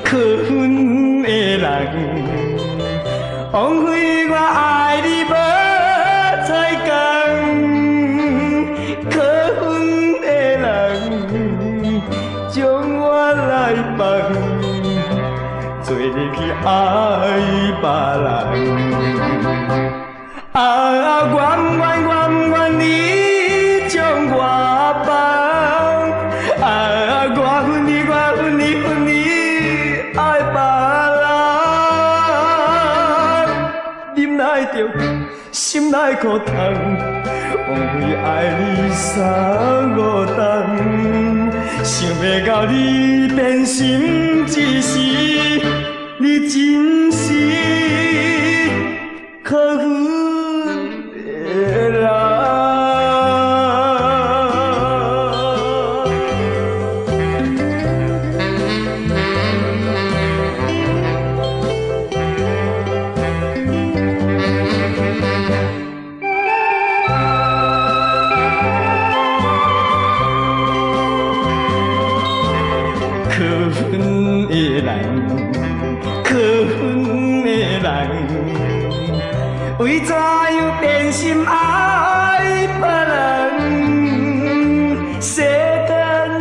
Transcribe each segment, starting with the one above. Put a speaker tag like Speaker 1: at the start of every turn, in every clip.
Speaker 1: 可恨的人，枉费我爱你无彩工。可恨的人，将我来放，做入去爱别人。怨你将我放，我恨你爱别人，忍耐着心内苦痛，枉费爱你三五冬，想要到你变心一时，你真是可恨的人。可恨的人，可恨的人，为怎样变心爱别人？世间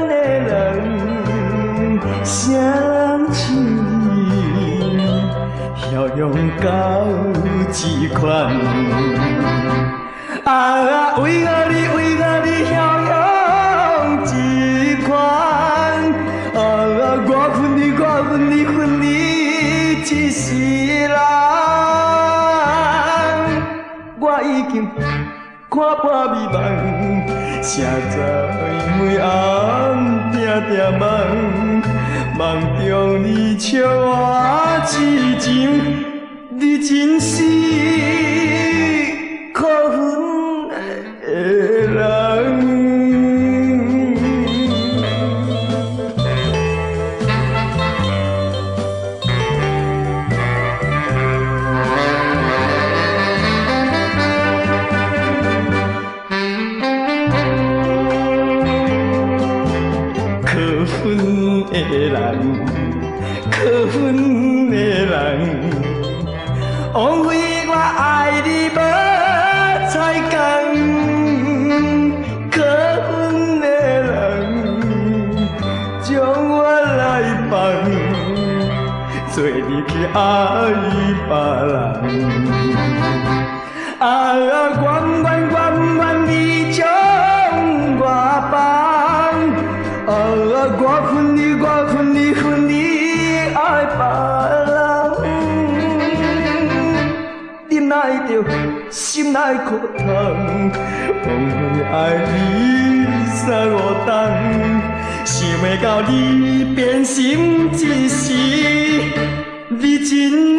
Speaker 1: 的人，谁像你骁勇到这款？为何你骁勇这款？我恨你一世人，我已经看破美梦，谁知每暗定梦中你笑我痴情，你真是可恨的人。可恨的人，可恨的人，枉费我爱你无彩工。可恨的人，将我来放，做入去爱别人。怨你将我放。我恨你爱别人，忍耐着心内苦痛，枉费爱你三五冬，想要到你变心一时，你真